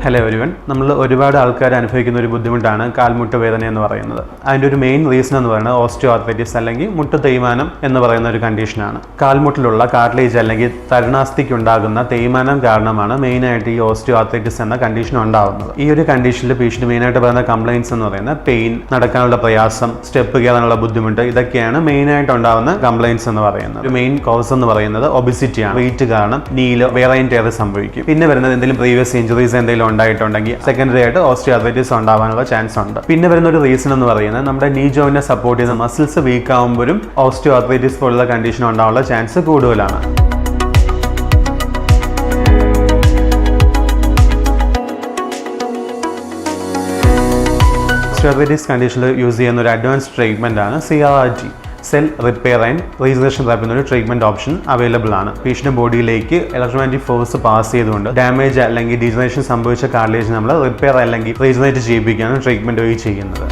Hello everyone, നമ്മൾ ഒരുപാട് ആൾക്കാർ അനുഭവിക്കുന്ന ഒരു ബുദ്ധിമുട്ടാണ് കാൽമുട്ട് വേദന എന്ന് പറയുന്നത്. അതിൻ്റെ ഒരു മെയിൻ റീസൺ എന്ന് പറയുന്നത് ഓസ്റ്റിയോആർത്രൈറ്റിസ് അല്ലെങ്കിൽ മുട്ട് തേയ്മാനം എന്ന് പറയുന്ന ഒരു കണ്ടീഷനാണ്. കാൽമുട്ടിലുള്ള കാർട്ടിലേജ് അല്ലെങ്കിൽ തരുണാസ്ഥിക്ക് ഉണ്ടാകുന്ന തേയ്മാനം കാരണമാണ് മെയിനായിട്ട് ഈ ഓസ്റ്റിയോആർത്രൈറ്റിസ് എന്ന കണ്ടീഷൻ ഉണ്ടാകുന്നത്. ഈ ഒരു കണ്ടീഷനിൽ പേഷ്യൻ്റ് മെയിനായിട്ട് പറയുന്ന കംപ്ലയിൻസ് എന്ന് പറയുന്നത് പെയിൻ, നടക്കാനുള്ള പ്രയാസം, സ്റ്റെപ്പ് കയറാനുള്ള ബുദ്ധിമുട്ട്, ഇതൊക്കെയാണ് മെയിനായിട്ട് ഉണ്ടാകുന്ന കംപ്ലയിൻസ് എന്ന് പറയുന്നത്. ഒരു മെയിൻ കോസ് എന്ന് പറയുന്നത് ഒബിസിറ്റിയാണ്. വെയിറ്റ് കാരണം നീലോ വെയർ ആൻഡ് ടയർ സംഭവിക്കും. പിന്നെ വരുന്നത് എന്തെങ്കിലും പ്രീവിയസ് ഇഞ്ചുറീസ് എന്തെങ്കിലും ഉണ്ടായിട്ടുണ്ടെങ്കിൽ സെക്കൻഡറി ആയിട്ട് ഓസ്റ്റിയോആർത്രൈറ്റിസ് ഉണ്ടാവാനുള്ള ചാൻസ് ഉണ്ട്. പിന്നെ വരുന്ന ഒരു റീസൺ എന്ന് പറയുന്നത് നമ്മുടെ നീ ജോയിനെ സപ്പോർട്ട് ചെയ്യുന്ന മസിൽസ് വീക്ക് ആകുമ്പോഴും ഓസ്റ്റിയോആർത്രൈറ്റിസ് പോലുള്ള കണ്ടീഷൻ ഉണ്ടാവാനുള്ള ചാൻസ് കൂടുതലാണ്. ഓസ്റ്റിയോആർത്രൈറ്റിസ് കണ്ടീഷനിൽ യൂസ് ചെയ്യുന്ന ഒരു അഡ്വാൻസ് ട്രീറ്റ്മെന്റ് ആണ് CRRT. Cell repair and regeneration therapy എന്നൊരു ട്രീറ്റ്മെന്റ് ഓപ്ഷൻ അവൈലബിൾ ആണ്. പേഷ്യന്റ് ബോഡിയിലേക്ക് ഇലക്ട്രോമാഗ്നറ്റിക് ഫോഴ്സ് പാസ് ചെയ്തുകൊണ്ട് ഡാമേജ് അല്ലെങ്കിൽ ഡീജനറേഷൻ സംഭവിച്ച കാർട്ടിലേജ് നമ്മൾ റിപ്പയർ അല്ലെങ്കിൽ റീജനറേറ്റ് ചെയ്യിപ്പിക്കുകയാണ് ട്രീറ്റ്മെന്റ് വഴി ചെയ്യുന്നത്.